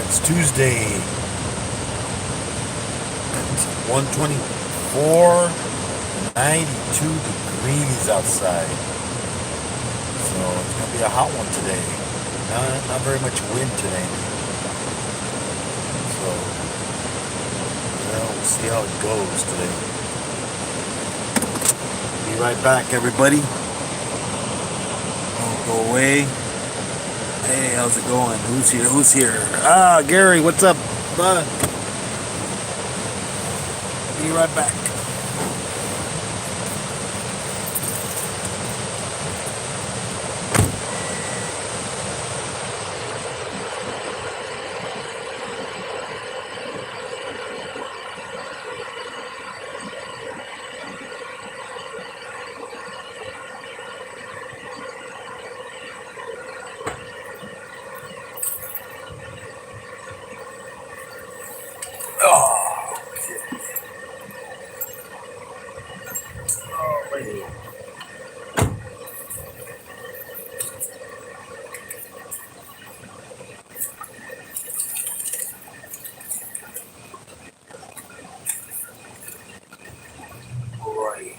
It's Tuesday at 1:24, 92 degrees outside. So it's gonna be a hot one today. Not very much wind today. So we'll see how it goes today. Be right back, everybody. Don't go away. Hey, how's it going? Who's here? Ah, Gary, what's up, bud? Be right back. Oh, wait. Right.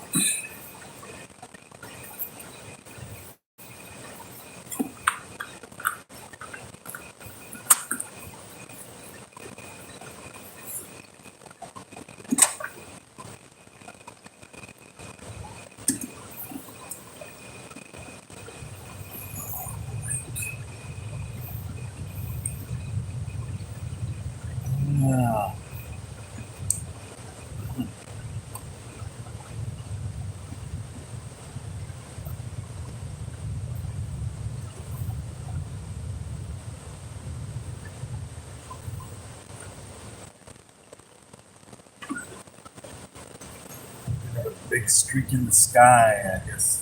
Yeah. Got a big streak in the sky, I guess.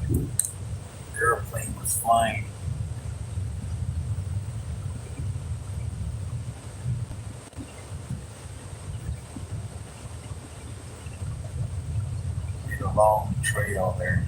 The airplane was flying. Made a long trail there.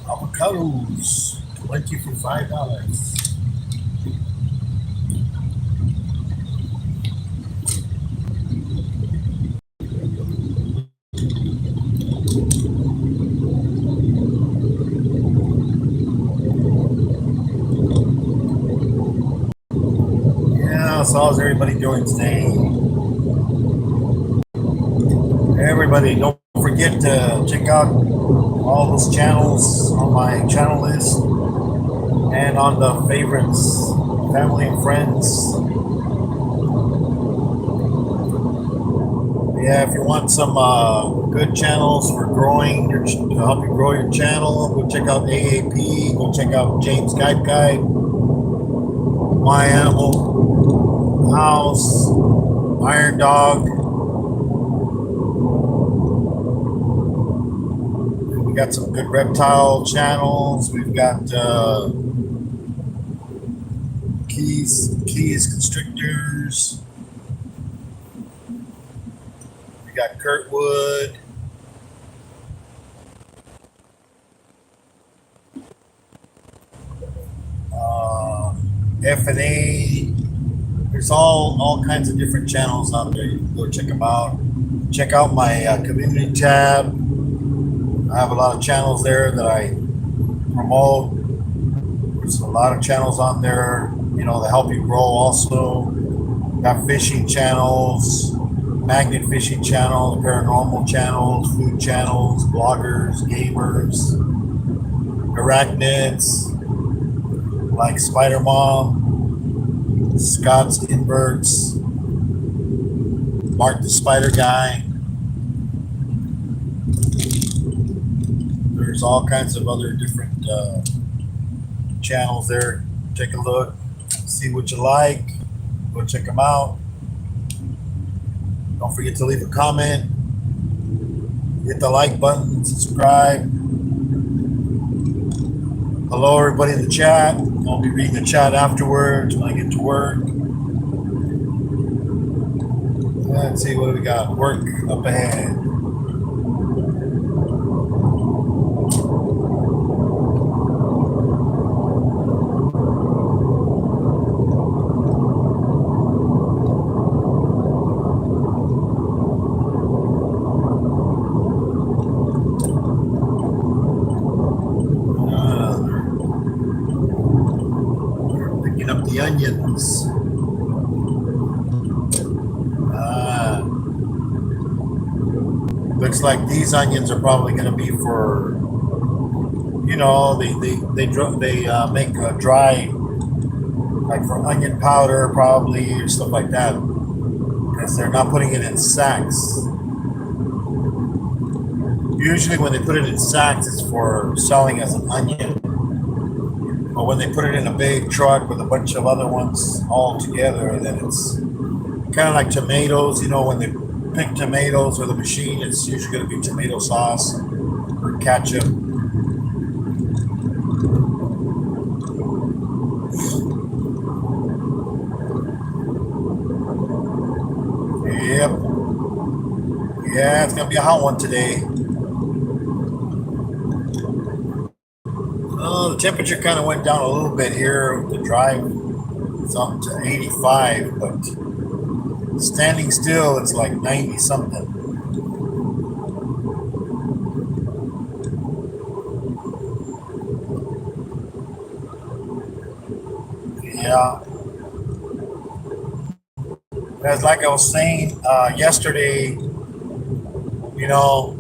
Avocados, 20 for $5. Yeah, so how's everybody doing today? Everybody, don't forget to check out all those channels on my channel list and on the favorites, family and friends. Yeah, if you want some good channels for growing to help you grow your channel, go check out AAP, go check out James Guide, My Animal House, Iron Dog. We got some good reptile channels. We've got Keys Constrictors. We got Kurtwood. F&A. There's all kinds of different channels out there. You can go check them out. Check out my community tab. I have a lot of channels there that I promote. There's a lot of channels on there, that help you grow also. Got fishing channels, magnet fishing channels, paranormal channels, food channels, bloggers, gamers, arachnids, like Spider Mom, Scott's Inverts, Mark the Spider Guy. There's all kinds of other different channels there. Take a look, see what you like, go check them out. Don't forget to leave a comment, hit the like button, subscribe. Hello, everybody in the chat. I'll be reading the chat afterwards when I get to work. Let's see what do we got. Work up ahead. Picking up the onions. Looks like these onions are probably going to be for, you know, they make a dry, like for onion powder probably or stuff like that, because they're not putting it in sacks. Usually when they put it in sacks, it's for selling as an onion. But when they put it in a big truck with a bunch of other ones all together, then it's kind of like tomatoes. You know, when they pick tomatoes with a machine, it's usually going to be tomato sauce or ketchup. Yep. Yeah, it's going to be a hot one today. The temperature kind of went down a little bit here. The drive is up to 85, but standing still, it's like 90 something. Yeah. As like I was saying yesterday, you know,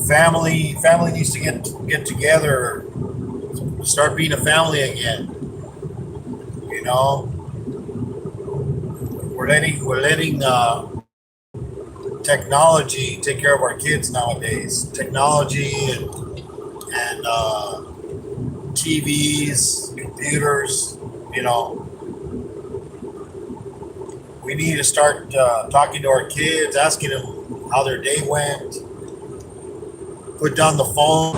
family needs to get together, start being a family again. You know, we're letting technology take care of our kids nowadays. Technology and TVs, computers. You know, we need to start talking to our kids, asking them how their day went. Put down the phone.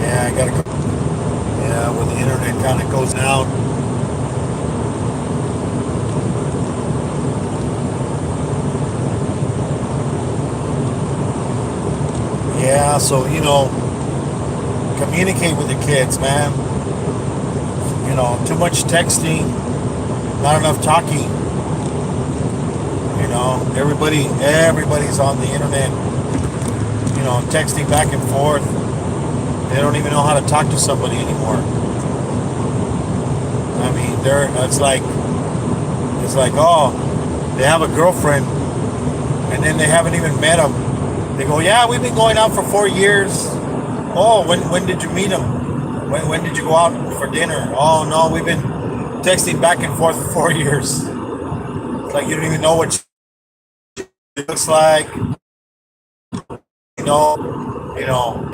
Yeah, I gotta go. Yeah, when the internet kind of goes out. Yeah, so, you know, communicate with the kids, man. You know, too much texting, not enough talking. You know, everybody's on the internet, you know, texting back and forth. They don't even know how to talk to somebody anymore. I mean, it's like, oh, they have a girlfriend, and then they haven't even met him. They go, yeah, we've been going out for 4 years. Oh, when did you meet him? When did you go out for dinner? Oh, no, we've been texting back and forth for 4 years. It's like you don't even know what she looks like. You know,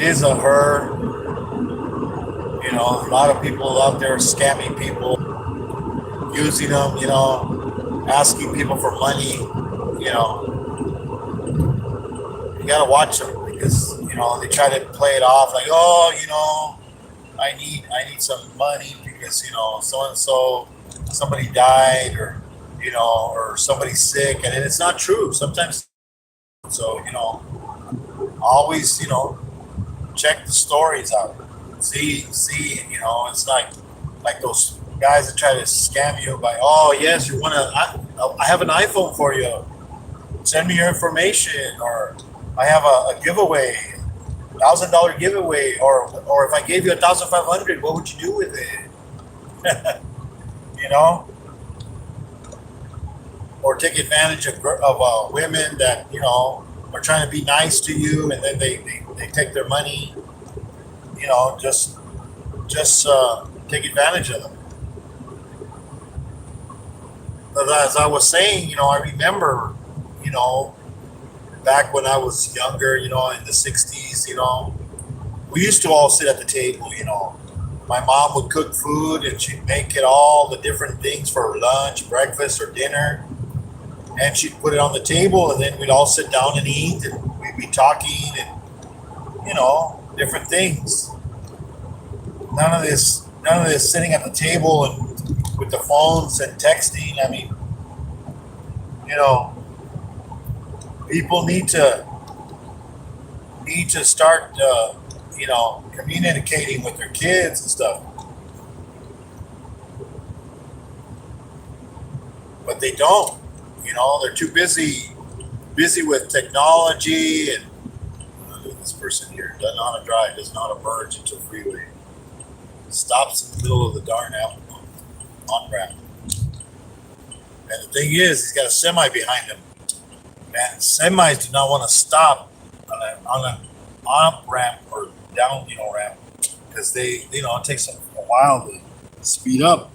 is a her. You know, a lot of people out there scamming people, using them, you know, asking people for money. You know, you gotta watch them because, you know, they try to play it off like, oh, you know, I need some money because, you know, so and so, somebody died, or, you know, or somebody's sick, and it's not true sometimes. So, you know, always, you know, check the stories out. See, you know, it's like those guys that try to scam you by, oh yes, you want to, I have an iPhone for you, send me your information, or I have a giveaway, $1,000 giveaway, or if I gave you 1,500, what would you do with it? You know, or take advantage of women that, you know, are trying to be nice to you, and then they take their money. You know, just take advantage of them. But as I was saying, you know, I remember, you know, back when I was younger, you know, in the 60s, you know, we used to all sit at the table, My mom would cook food and she'd make it all the different things for lunch, breakfast, or dinner. And she'd put it on the table and then we'd all sit down and eat and we'd be talking and, different things. None of this sitting at the table and with the phones and texting. I mean, you know, people need to start, communicating with their kids and stuff. But they don't. They're too busy with technology and this person here doesn't know how to drive, doesn't know how to merge into a freeway. Stops in the middle of the darn on ramp. And the thing is, he's got a semi behind him. Man, semis do not want to stop on an up ramp or down, ramp, because it takes them a while to speed up.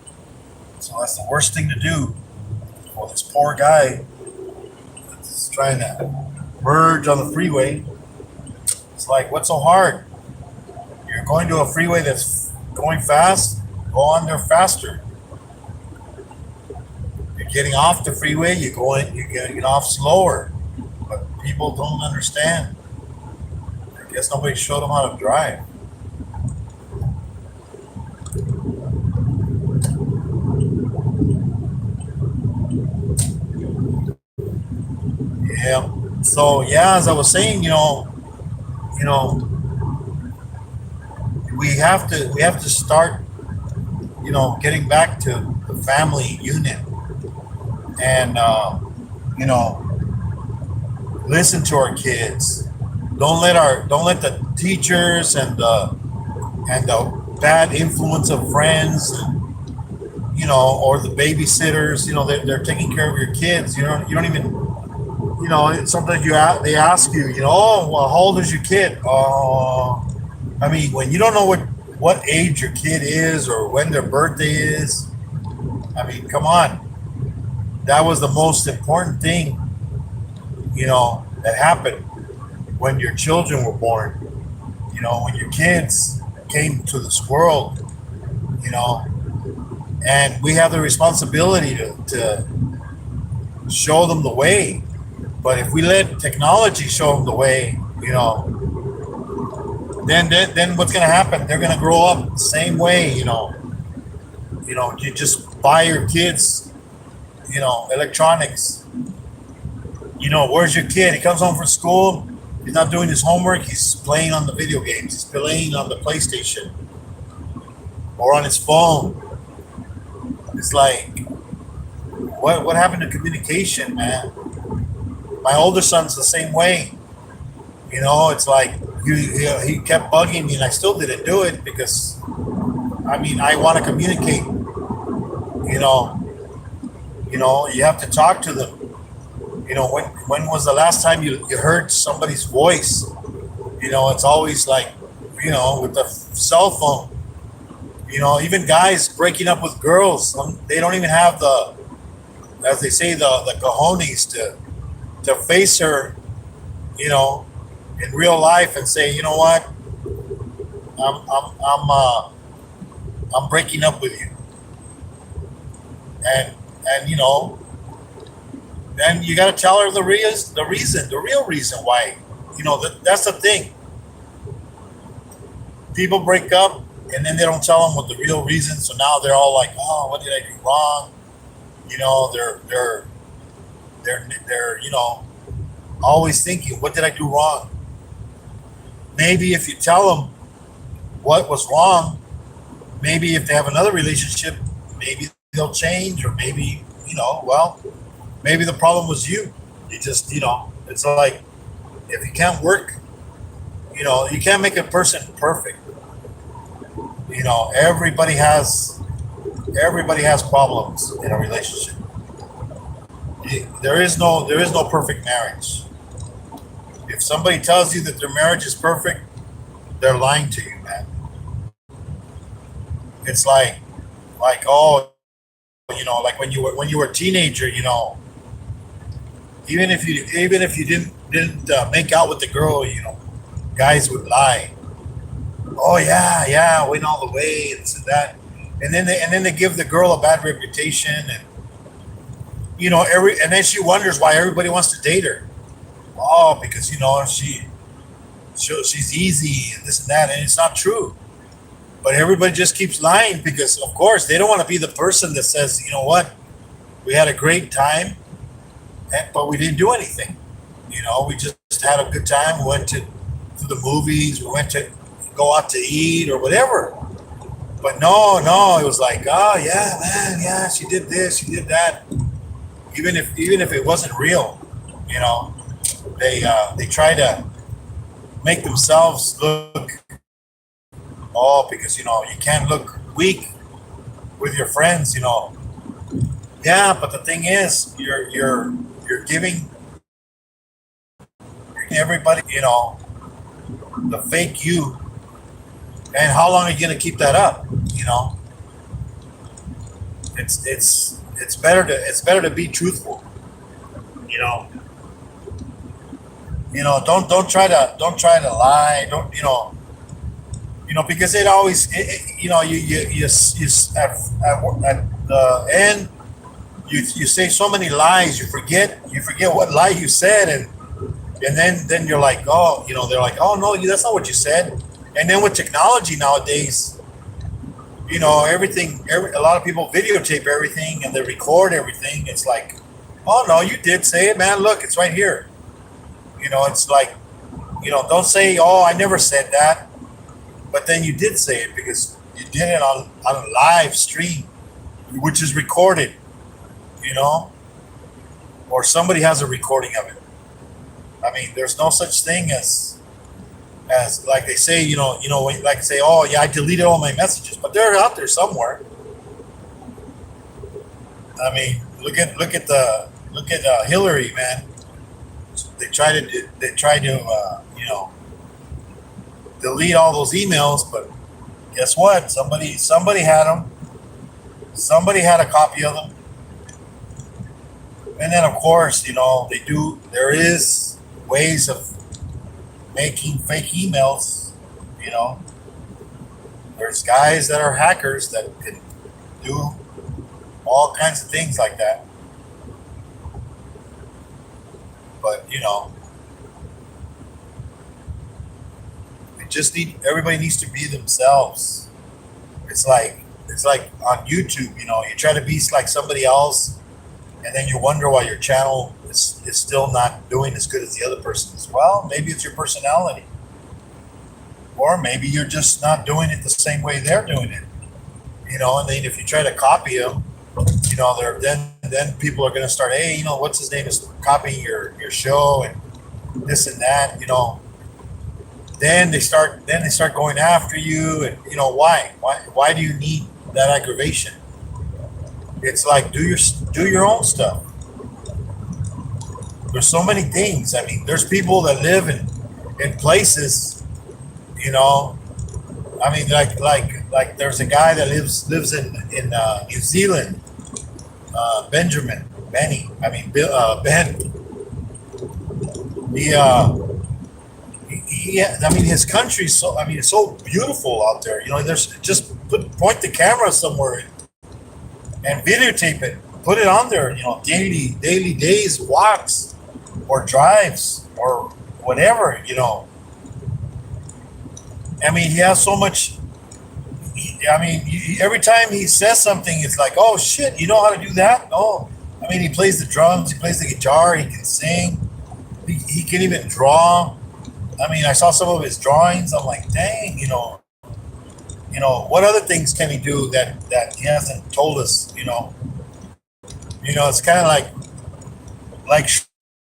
So that's the worst thing to do. Well, this poor guy that's trying to merge on the freeway. It's like, what's so hard? You're going to a freeway that's going fast, go on there faster. You're getting off the freeway, you're getting off slower. But people don't understand. I guess nobody showed them how to drive. Yeah. So as I was saying, we have to start, getting back to the family unit, and listen to our kids. Don't let the teachers and the bad influence of friends, or the babysitters. They're taking care of your kids. You don't even. Sometimes they ask you, oh, well, how old is your kid? I mean, when you don't know what age your kid is or when their birthday is, I mean, come on. That was the most important thing, that happened when your children were born. When your kids came to this world, and we have the responsibility to show them the way. But if we let technology show them the way, then what's going to happen? They're going to grow up the same way, You just buy your kids, electronics. Where's your kid? He comes home from school. He's not doing his homework. He's playing on the video games. He's playing on the PlayStation or on his phone. It's like, what happened to communication, man? My older son's the same way. It's like he kept bugging me, and I still didn't do it because, I want to communicate. You have to talk to them. When was the last time you heard somebody's voice? It's always like, with the cell phone. Even guys breaking up with girls, they don't even have as they say, the cojones to face her, in real life and say, you know what, I'm breaking up with you, and then you got to tell her the real reason why. That's the thing. People break up and then they don't tell them what the real reason. So now they're all like, oh, what did I do wrong? They're always thinking, what did I do wrong? Maybe if you tell them what was wrong, maybe if they have another relationship, maybe they'll change, or maybe, maybe the problem was you. You just, it's like, if you can't work, you can't make a person perfect. Everybody has problems in a relationship. There is no perfect marriage. If somebody tells you that their marriage is perfect, they're lying to you, man. It's like oh, like when you were a teenager, even if you didn't make out with the girl, guys would lie. oh yeah, yeah, went all the way and this and that, and then they give the girl a bad reputation, and and then she wonders why everybody wants to date her. Oh, because she's easy and this and that, and it's not true. But everybody just keeps lying because, of course, they don't want to be the person that says, you know what, we had a great time, but we didn't do anything. We just had a good time. We went to the movies. We went to go out to eat or whatever. But no, no, it was like, oh yeah, man, yeah, she did this, she did that. Even if it wasn't real, you know, they try to make themselves look, oh, because you can't look weak with your friends. Yeah, but the thing is, you're giving everybody, the fake you. And how long are you gonna keep that up? It's better to be truthful. You know, don't try to lie. Don't because it always at the end you say so many lies, you forget what lie you said, and then you're like, oh, they're like, oh no, that's not what you said. And then with technology nowadays, a lot of people videotape everything and they record everything. It's like, oh no, you did say it, man. Look, it's right here. It's like, don't say, oh, I never said that, but then you did say it because you did it on a live stream, which is recorded, or somebody has a recording of it. I mean, there's no such thing as like they say, like say, oh yeah, I deleted all my messages, but they're out there somewhere. I mean, look at Hillary, man. They tried to delete all those emails, but guess what? Somebody had them. Somebody had a copy of them, and then of course, they do. There is ways of making fake emails. There's guys that are hackers that can do all kinds of things like that. But everybody needs to be themselves. It's like on YouTube. You try to be like somebody else, and then you wonder why your channel is still not doing as good as the other person's. Well, maybe it's your personality, or maybe you're just not doing it the same way they're doing it. And then if you try to copy them, then people are going to start, hey, what's his name is copying your show and this and that. Then they start going after you, and why do you need that aggravation? It's like, do your own stuff. There's so many things. I mean, there's people that live in places, I mean, like there's a guy that lives in New Zealand, Ben. I mean, his country's so. I mean, it's so beautiful out there. There's just point the camera somewhere and videotape it. Put it on there. Daily days walks or drives or whatever. I mean, he has so much. Every time he says something, it's like, oh shit, you know how to do that? Oh, I mean, he plays the drums, he plays the guitar, he can sing, he can even draw. I mean, I saw some of his drawings. I'm like, dang, what other things can he do that he hasn't told us? It's kind of like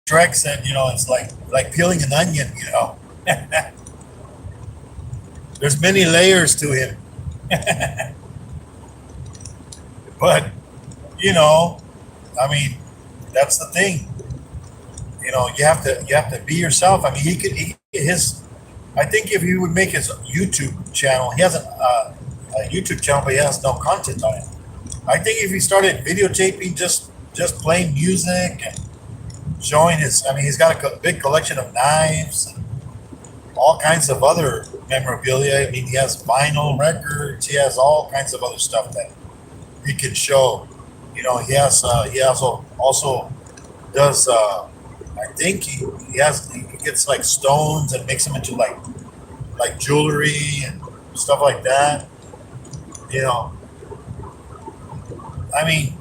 Shrek said. It's like peeling an onion. There's many layers to him. But I mean, that's the thing. You have to be yourself. I mean, I think if he would make his YouTube channel, he has a YouTube channel, but he has no content on it. I think if he started videotaping just playing music and showing he's got a big collection of knives, all kinds of other memorabilia. I mean, he has vinyl records. He has all kinds of other stuff that he can show. He also does. I think he gets like stones and makes them into like jewelry and stuff like that. You know, I mean,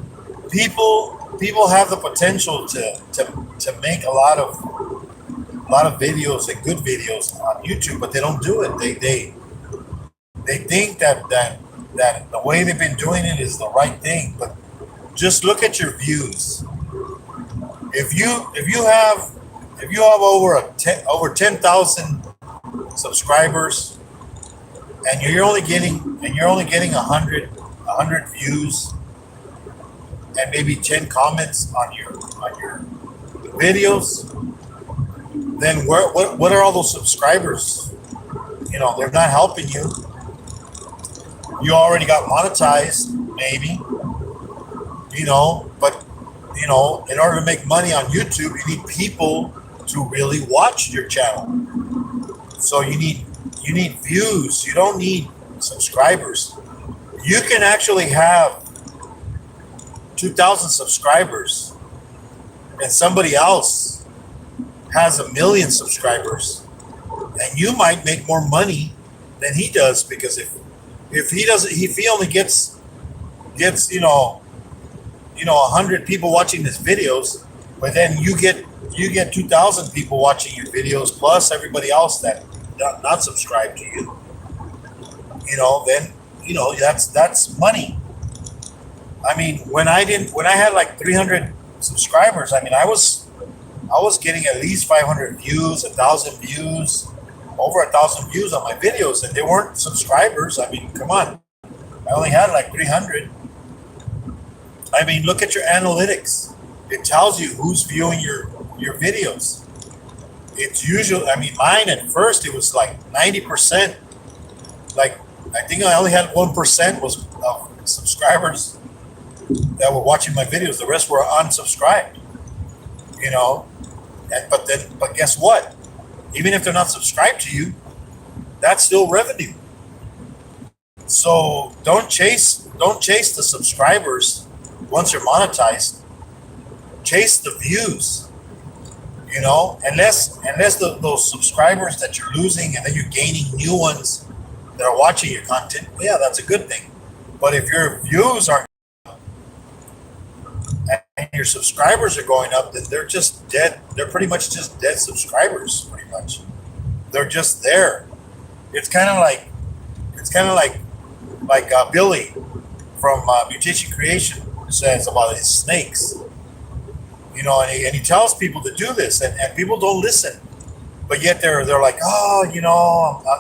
people have the potential to make a lot of videos and good videos on YouTube, but they don't do it. They think that the way they've been doing it is the right thing, but just look at your views. If you have over 10,000 subscribers, and you're only getting 100 views and maybe 10 comments on your videos, then what are all those subscribers? They're not helping you. You already got monetized, maybe, but in order to make money on YouTube, you need people to really watch your channel. So you need views. You don't need subscribers. You can actually have 2,000 subscribers and somebody else has 1 million subscribers, and you might make more money than he does, because if he only gets 100 people watching his videos, but then you get 2,000 people watching your videos plus everybody else that not subscribed to you. Then that's money. I mean, when I had like 300 subscribers, I mean, I was getting at least 500 views, 1,000 views, over 1,000 views on my videos, and they weren't subscribers. I mean, come on, I only had like 300. I mean, look at your analytics. It tells you who's viewing your videos. It's usually, I mean, mine at first, it was like 90%. Like, I think I only had 1% was of subscribers that were watching my videos. The rest were unsubscribed, but guess what? Even if they're not subscribed to you, that's still revenue. So don't chase the subscribers once you're monetized. Chase the views. Unless those subscribers that you're losing and then you're gaining new ones that are watching your content, yeah, that's a good thing. But if your views aren't and your subscribers are going up, then they're just dead. They're pretty much just dead subscribers. Pretty much, they're just there. It's kind of like Billy from Mutation Creation says about his snakes. And he tells people to do this, and people don't listen. But yet they're like, I'm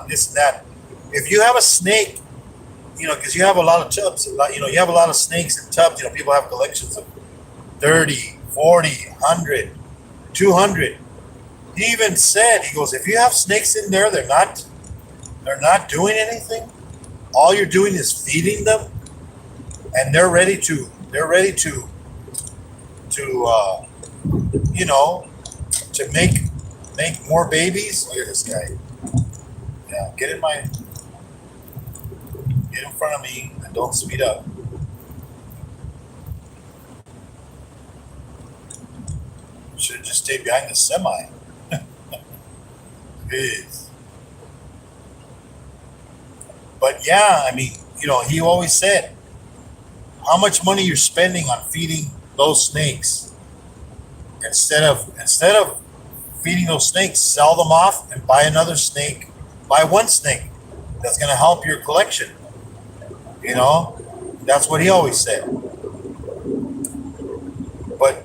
this and that. If you have a snake, because you have a lot of tubs, you have a lot of snakes in tubs. People have collections of 30, 40, 100, 200. He even said, he goes, if you have snakes in there, they're not doing anything. All you're doing is feeding them, and they're ready to make more babies. Look at this guy. Yeah, get in front of me and don't speed up. Should have just stayed behind the semi. Jeez. But yeah, I mean, he always said, how much money you're spending on feeding those snakes. Instead of feeding those snakes, sell them off and buy another snake. Buy one snake that's going to help your collection. That's what he always said. But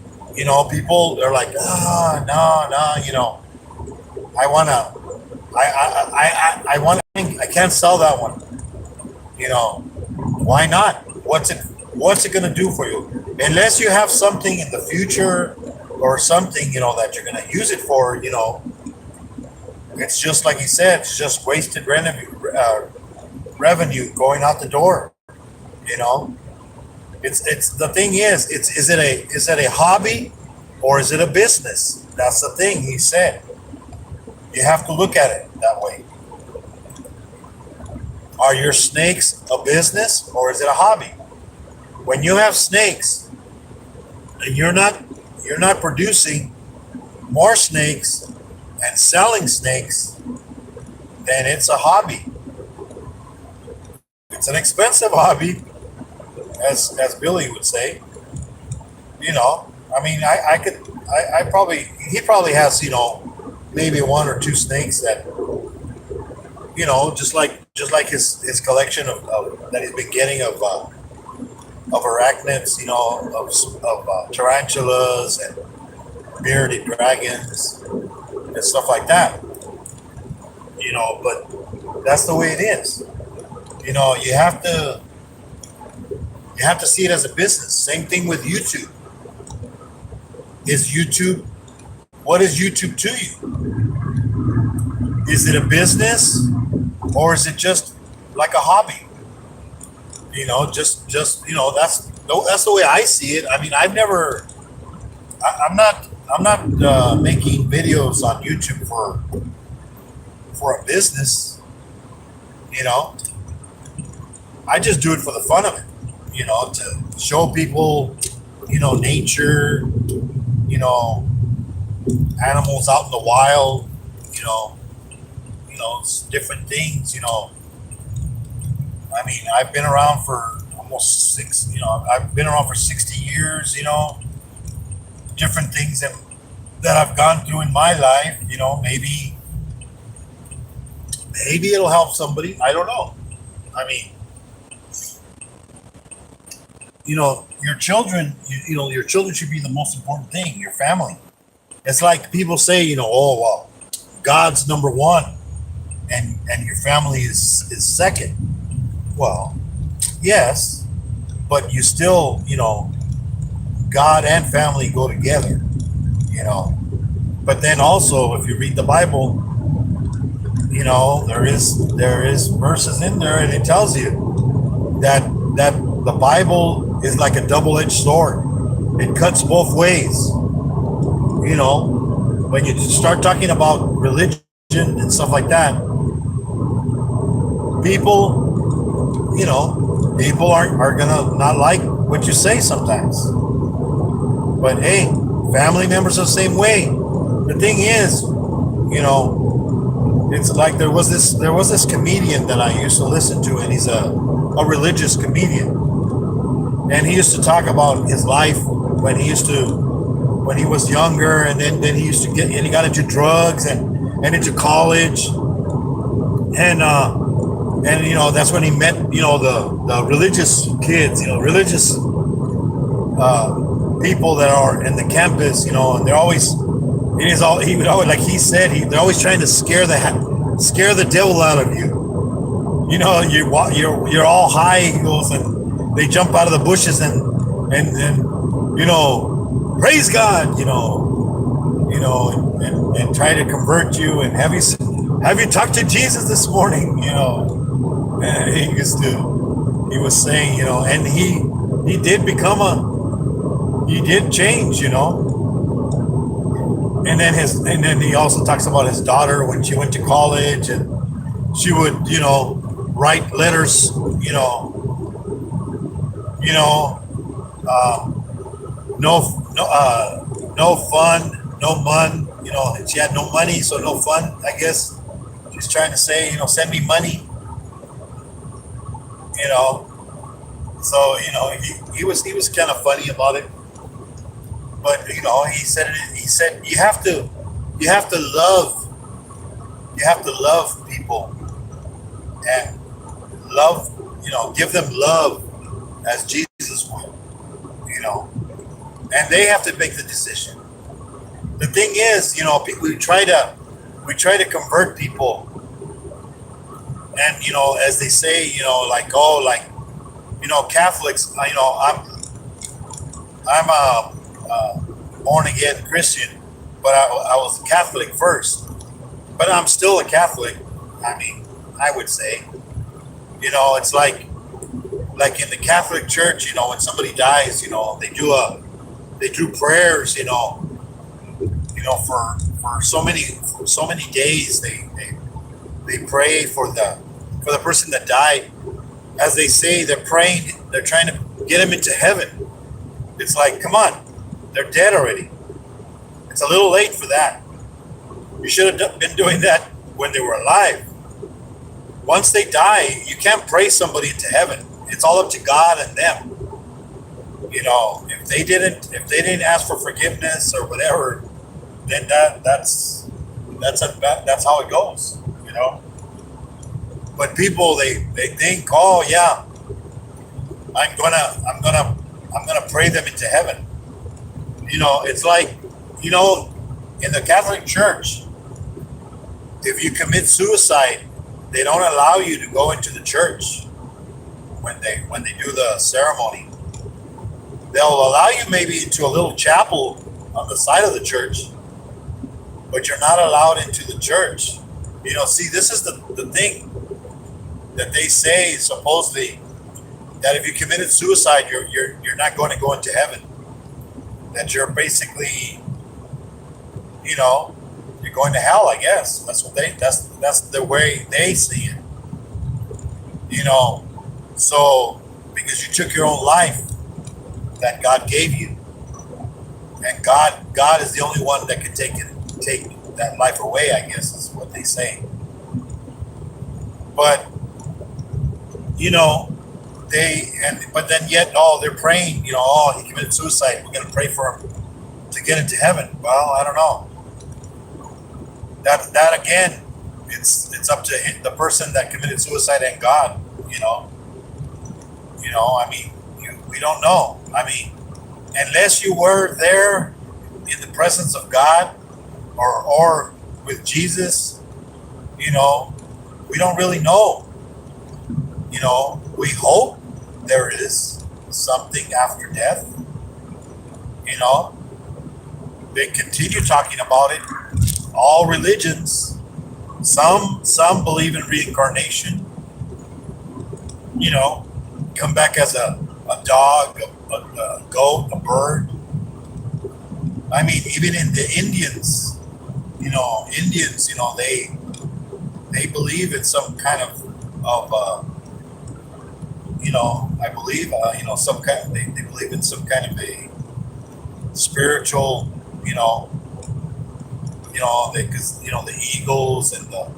people, they're like, no, I can't sell that one. Why not? What's it going to do for you? Unless you have something in the future or something, that you're going to use it for, it's just like he said, it's just wasted revenue going out the door. It's the thing is it a hobby or is it a business? That's the thing he said. You have to look at it that way. Are your snakes a business or is it a hobby? When you have snakes and you're not producing more snakes and selling snakes, then it's a hobby. It's an expensive hobby, as Billy would say. I mean, he probably has, maybe one or two snakes that, just like his collection of that he's been getting of arachnids, of tarantulas and bearded dragons and stuff like that. But that's the way it is. You have to see it as a business. Same thing with YouTube. What is YouTube to you? Is it a business or is it just like a hobby? That's the way I see it. I mean, I'm not making videos on YouTube for a business. I just do it for the fun of it. To show people, nature, animals out in the wild, different things. I mean, I've been around for I've been around for 60 years. Different things that I've gone through in my life. Maybe it'll help somebody. I don't know. I mean, your children. Your children should be the most important thing. Your family. It's like people say, oh well, God's number one, and your family is second. Well, yes, but you still, God and family go together. But then also, if you read the Bible, there is verses in there, and it tells you that the Bible is like a double-edged sword. It cuts both ways. When you start talking about religion and stuff like that, people are gonna not like what you say sometimes. But hey, family members are the same way. The thing is, it's like there was this comedian that I used to listen to, and he's a religious comedian, and he used to talk about his life when he was younger, and then he used to he got into drugs and into college, and that's when he met the religious kids, religious people that are in the campus, and they're always he would always, like he said, they're always trying to scare the devil out of you. You're all high, he goes, and they jump out of the bushes and praise God, and try to convert you, and have you talked to Jesus this morning, and he was saying, and he did change, and then he also talks about his daughter when she went to college, and she would, write letters, no fun, no mun, she had no money, so no fun, I guess she's trying to say, send me money, so, he was kind of funny about it. But he said you have to love people, and give them love as Jesus would, and they have to make the decision. The thing is, we try to convert people, and as they say, Catholics, I'm a born again Christian, but I was a Catholic first, but I'm still a Catholic. I mean, I would say, it's like in the Catholic Church, when somebody dies, they do prayers, for so many days they pray for the person that died. As they say, they're praying, they're trying to get him into heaven. It's like, come on, they're dead already. It's a little late for that. You should have been doing that when they were alive. Once they die, you can't pray somebody into heaven. It's all up to God and them. You know, if they didn't ask for forgiveness or whatever, then that's how it goes. You know. But people they think, oh yeah, I'm gonna pray them into heaven. You know, it's like, you know, in the Catholic Church, if you commit suicide, they don't allow you to go into the church when they do the ceremony. They'll allow you maybe into a little chapel on the side of the church, but you're not allowed into the church. You know, see, this is the thing that they say supposedly, that if you committed suicide, you're not going to go into heaven. That you're basically, you know, you're going to hell, I guess. That's the way they see it. You know, so because you took your own life that God gave you, and God is the only one that can take that life away, I guess is what they say. But you know, but then yet, they're praying, you know, he committed suicide, we're going to pray for him to get into heaven. Well, I don't know. That again, it's up to the person that committed suicide and God, you know. I mean, we don't know. I mean, unless you were there in the presence of God or with Jesus, you know, we don't really know. You know, we hope there is something after death. You know, they continue talking about it. All religions, some believe in reincarnation. You know, come back as a dog, a goat, a bird. I mean, even in the Indians, you know, they believe in some kind of you know, I believe, you know, they believe in some kind of a spiritual, you know, because, you know, the eagles and the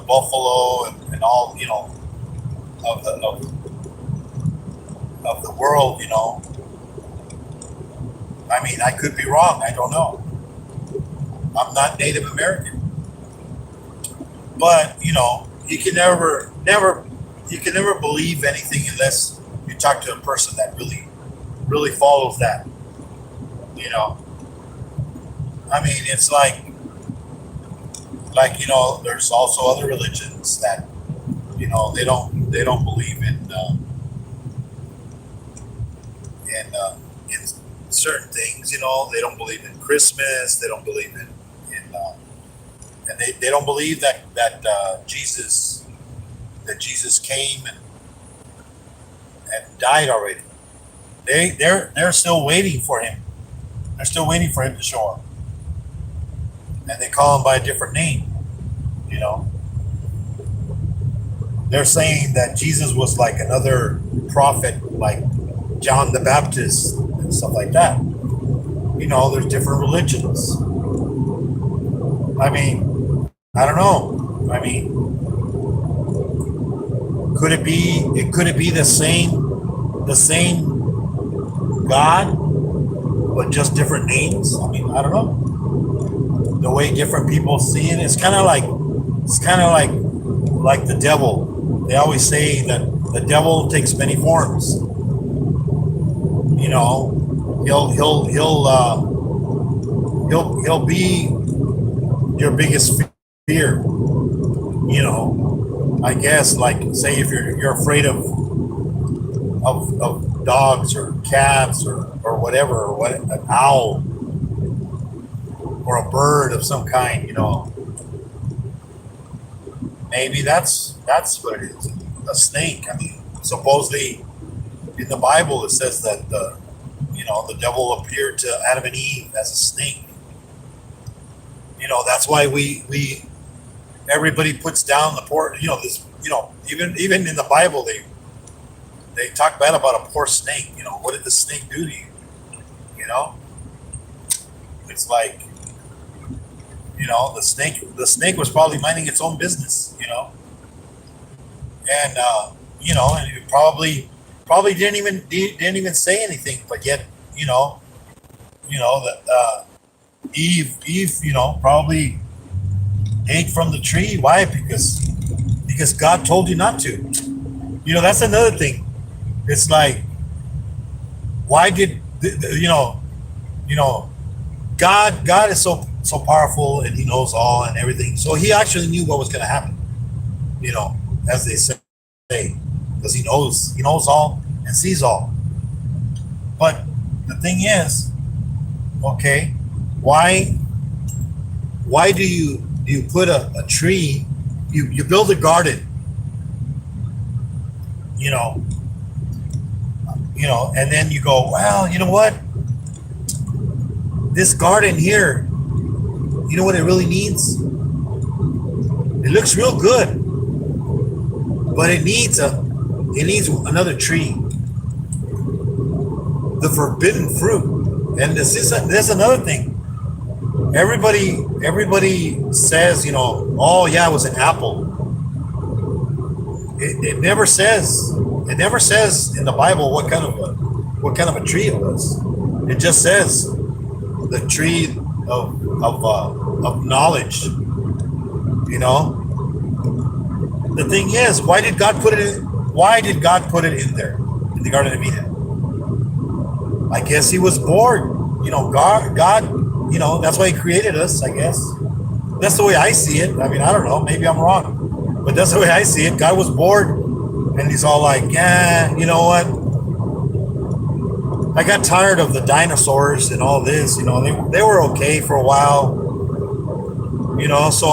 buffalo and all, you know, of the world, you know. I mean, I could be wrong. I don't know. I'm not Native American, but you know, you can never believe anything unless you talk to a person that really follows that. You know, I mean, it's like you know, there's also other religions that, you know, they don't believe in certain things. You know, they don't believe in Christmas. They don't believe in and they don't believe that Jesus came and died already. They're still waiting for him. They're still waiting for him to show up. And they call him by a different name. You know, they're saying that Jesus was like another prophet, like John the Baptist and stuff like that. You know, there's different religions. I mean, I don't know. I mean, could it be the same God, but just different names? I mean, I don't know. The way different people see it, it's kind of like the devil. They always say that the devil takes many forms. You know, he'll be your biggest fear. You know, I guess, like, say if you're afraid of dogs or cats or whatever, or an owl or a bird of some kind, you know, maybe that's what it is. A snake. I mean, supposedly in the Bible it says that the devil appeared to Adam and Eve as a snake. That's why we everybody puts down the poor. This. Even in the Bible, they talk bad about a poor snake. What did the snake do to you? You know, it's like the snake was probably minding its own business. And and it probably didn't even say anything, but yet that Eve probably ate from the tree. Why? Because God told you not to. That's another thing. It's like, why did God is so powerful, and He knows all and everything. So He actually knew what was going to happen. As they say, because He knows all and sees all. But the thing is, okay, why do you put a tree? You build a garden. And then you go, well, you know what? This garden here, you know what it really needs? It looks real good, but it needs another tree, the forbidden fruit. And there's another thing. Everybody says, oh yeah, it was an apple. It never says. It never says in the Bible what kind of a tree it was. It just says the tree of knowledge. The thing is, why did God put it in? Why did God put it in there in the Garden of Eden? I guess He was bored. God. That's why He created us. I guess that's the way I see it. I mean, I don't know. Maybe I'm wrong, but that's the way I see it. God was bored. And He's all like, yeah, you know what? I got tired of the dinosaurs and all this. They were okay for a while. So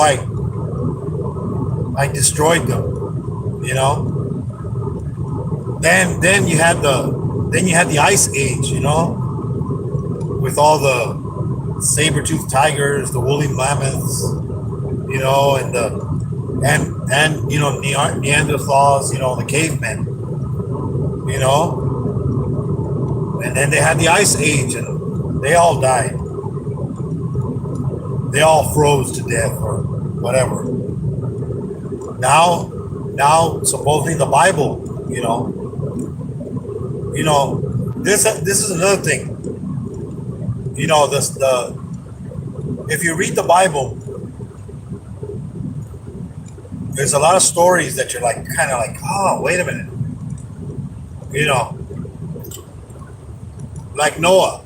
I destroyed them. Then you had the Ice Age. With all the saber-toothed tigers, the woolly mammoths. And Neanderthals, the cavemen, and then they had the Ice Age, and they all died. They all froze to death or whatever. Now supposedly the Bible, this is another thing. If you read the Bible, there's a lot of stories that you're kind of like, oh, wait a minute. Like Noah.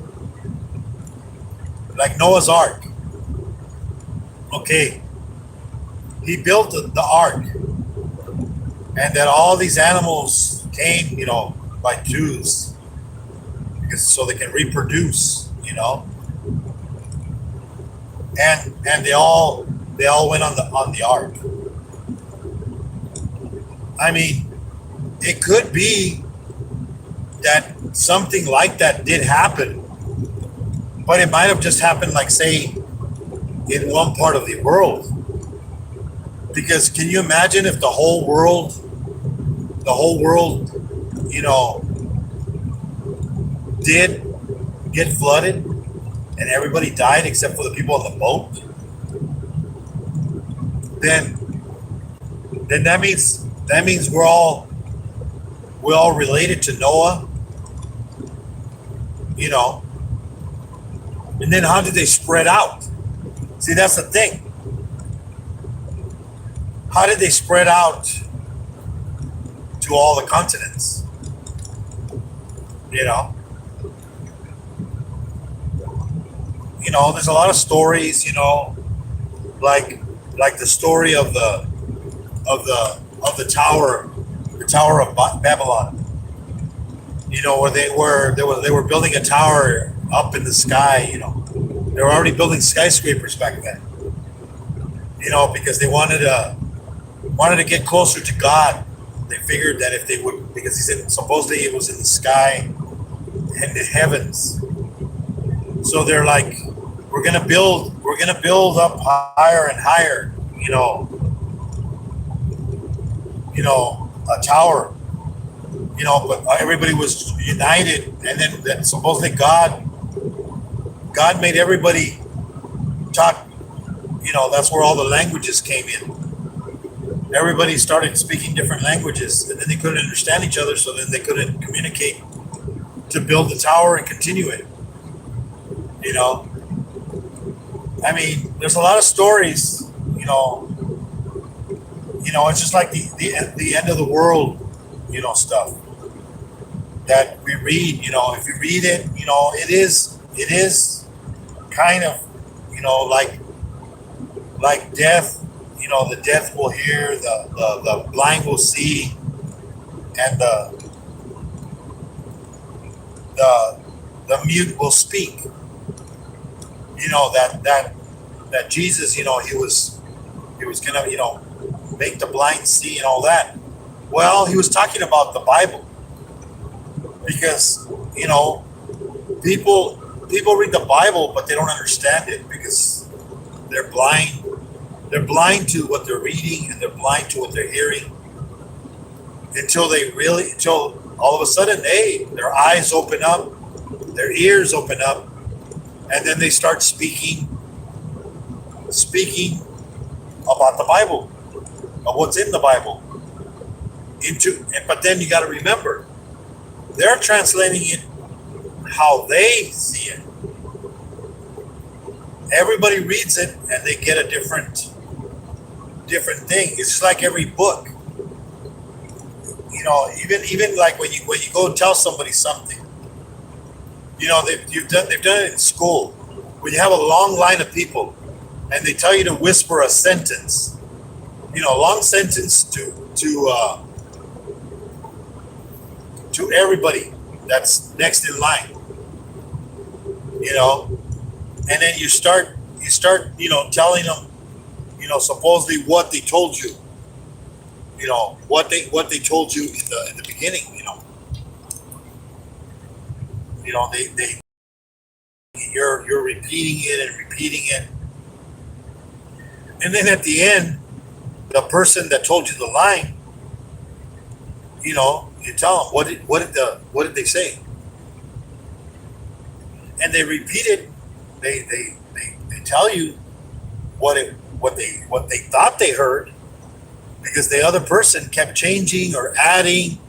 Like Noah's Ark. Okay. He built the ark. And then all these animals came, by twos. So they can reproduce, And they all went on the ark. I mean, it could be that something like that did happen, but it might have just happened, like, say, in one part of the world. Because can you imagine if the whole world, did get flooded and everybody died except for the people on the boat? Then that means we're all related to Noah, and then how did they spread out? See, that's the thing. How did they spread out to all the continents? There's a lot of stories, like the story of the Tower of Babylon. Where they were building a tower up in the sky. They were already building skyscrapers back then. Because they wanted to get closer to God. They figured that if they would, because He said supposedly it was in the sky and the heavens. So they're like, we're gonna build up higher and higher, a tower, but everybody was united, and then supposedly God made everybody talk, that's where all the languages came in. Everybody started speaking different languages, and then they couldn't understand each other, so then they couldn't communicate to build the tower and continue it. I mean, there's a lot of stories, it's just like the end of the world, stuff that we read. If you read it, it is kind of, like death. The deaf will hear, the blind will see, and the mute will speak. That Jesus, he was gonna, make the blind see and all that. Well, he was talking about the Bible, because people read the Bible, but they don't understand it because they're blind. They're blind to what they're reading, and they're blind to what they're hearing, until all of a sudden, their eyes open up, their ears open up, and then they start speaking about the Bible, of what's in the Bible. But then you got to remember, they're translating it how they see it. Everybody reads it, and they get a different thing. It's just like every book. Even like when you go tell somebody something, they've done it in school, when you have a long line of people, and they tell you to whisper a sentence, long sentence to everybody that's next in line, and then you start telling them, supposedly what they told you, what they told you in the beginning, they you're repeating it, and then at the end, the person that told you the line, you tell them what did they say, and they repeat it. They tell you what they thought they heard, because the other person kept changing or adding.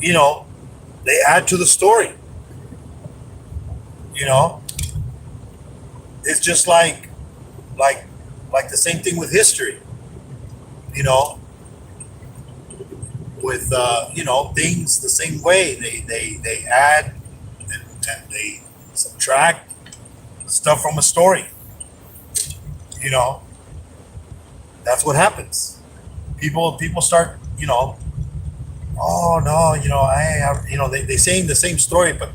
They add to the story. It's just like the same thing with history. With things the same way. They add and they subtract stuff from a story. That's what happens. People start, oh no, I have, they saying the same story, but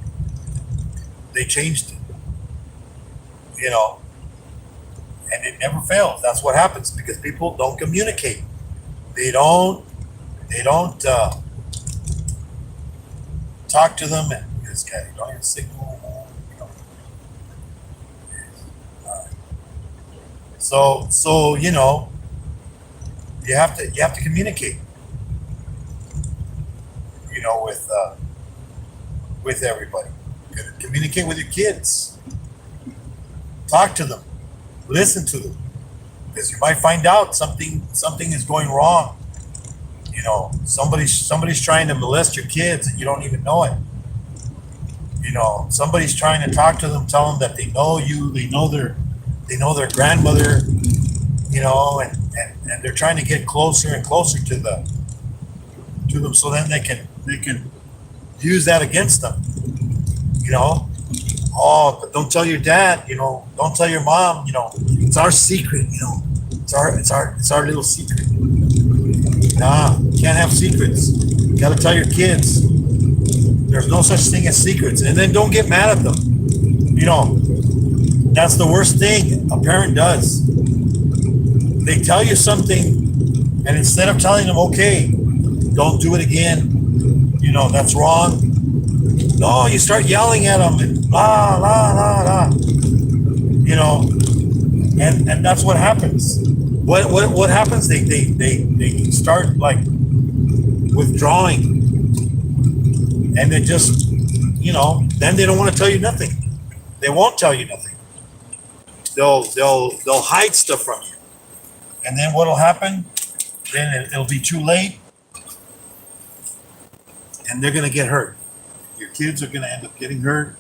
they changed it, and it never fails. That's what happens, because people don't communicate. They don't talk to them, and this guy don't even signal. So you have to communicate, with everybody. Communicate with your kids. Talk to them. Listen to them, because you might find out something is going wrong. Somebody's trying to molest your kids, and you don't even know it. Somebody's trying to talk to them, tell them that they know you, they know their grandmother, and they're trying to get closer and closer to them, so then they can use that against them. Oh, but don't tell your dad, don't tell your mom, it's our secret, it's our little secret. Nah, you can't have secrets. You gotta tell your kids. There's no such thing as secrets. And then don't get mad at them. That's the worst thing a parent does. They tell you something, and instead of telling them, okay, don't do it again, that's wrong. No, you start yelling at them and blah, blah, blah, blah. you know, and that's what happens. What happens? They start like withdrawing, and they just, then they don't want to tell you nothing. They won't tell you nothing. They'll hide stuff from you, and then what'll happen? Then it'll be too late, and they're gonna get hurt. Your kids are gonna end up getting hurt.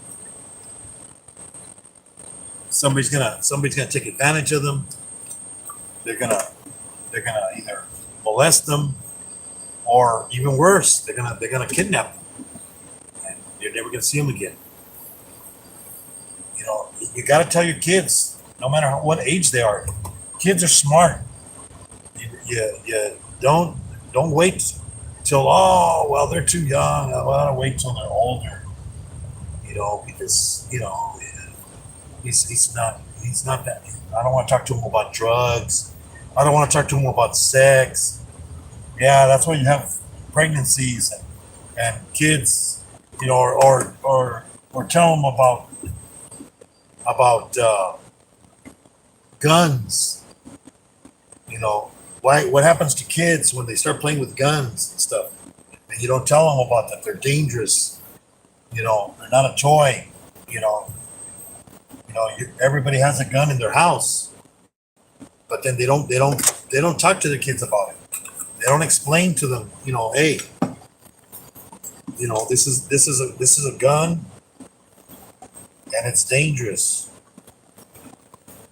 Somebody's gonna take advantage of them. They're gonna either molest them, or even worse, they're gonna kidnap them, and you're never gonna see them again. You got to tell your kids, no matter what age they are. Kids are smart. You don't wait till, oh well, they're too young. I'll wait till they're older. Because he's not that. I don't want to talk to him about drugs. I don't want to talk to him about sex. Yeah, that's why you have pregnancies and kids. Or tell them about guns. What happens to kids when they start playing with guns and stuff, and you don't tell them about that? They're dangerous. They're not a toy. Everybody has a gun in their house, but then they don't talk to the kids about it. They don't explain to them, hey, this is a gun, and it's dangerous.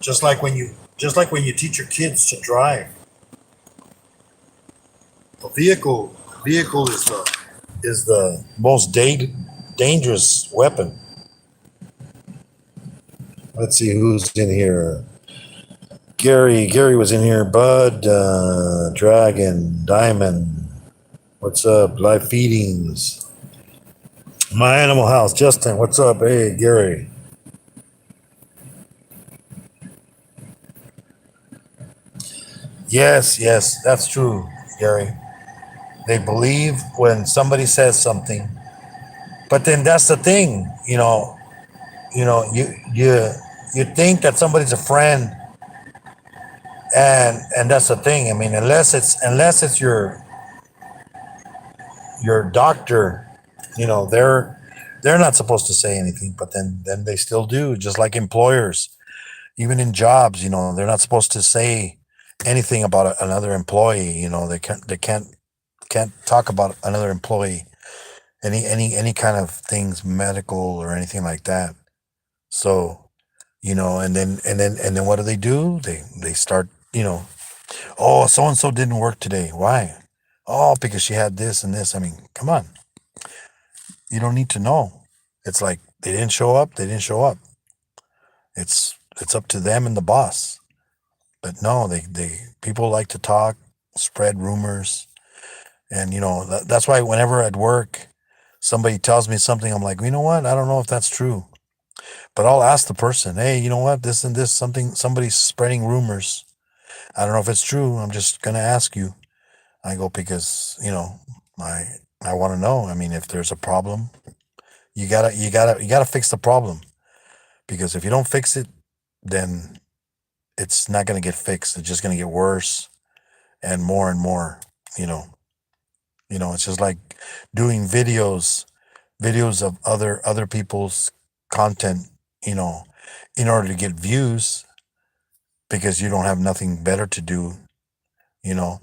Just like when you teach your kids to drive. A vehicle is the most dangerous weapon. Let's see who's in here. Gary was in here. Bud, Dragon, Diamond. What's up? Live feedings. My Animal House. Justin, what's up? Hey, Gary. Yes, that's true, Gary. They believe when somebody says something, but then that's the thing, you think that somebody's a friend, and that's the thing. I mean, unless it's your doctor, they're not supposed to say anything, but then they still do, just like employers. Even in jobs, they're not supposed to say anything about another employee. They can't talk about another employee, any kind of things, medical or anything like that. So, and then what do? They start, oh, so and so didn't work today. Why? Oh, because she had this and this. I mean, come on. You don't need to know. It's like they didn't show up. They didn't show up. It's up to them and the boss. But no, they people like to talk, spread rumors, and that's why whenever at work somebody tells me something, I'm like, you know what? I don't know if that's true, but I'll ask the person, hey, you know what? This and this, somebody's spreading rumors. I don't know if it's true. I'm just gonna ask you. I go because I want to know. I mean, if there's a problem, you gotta fix the problem, because if you don't fix it, then it's not gonna get fixed. It's just gonna get worse and more and more. You know, it's just like doing videos of other people's content. You know, in order to get views, because you don't have nothing better to do. You know,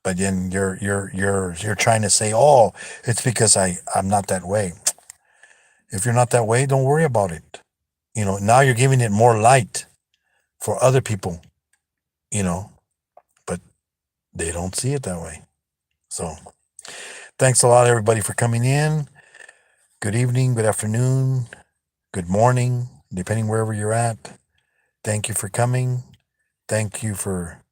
but then you're trying to say, oh, it's because I'm not that way. If you're not that way, don't worry about it. Now you're giving it more light for other people. You know, but they don't see it that way. So thanks a lot, everybody, for coming in. Good evening, good afternoon, good morning, depending wherever you're at. Thank you for coming. Thank you for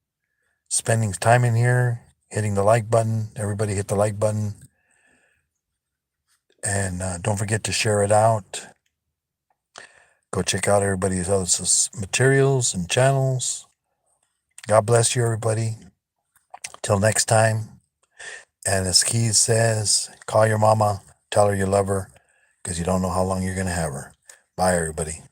spending time in here, hitting the like button. Everybody hit the like button. And don't forget to share it out. Go check out everybody's else's materials and channels. God bless you, everybody. Till next time. And as Keith says, call your mama, tell her you love her, because you don't know how long you're going to have her. Bye, everybody.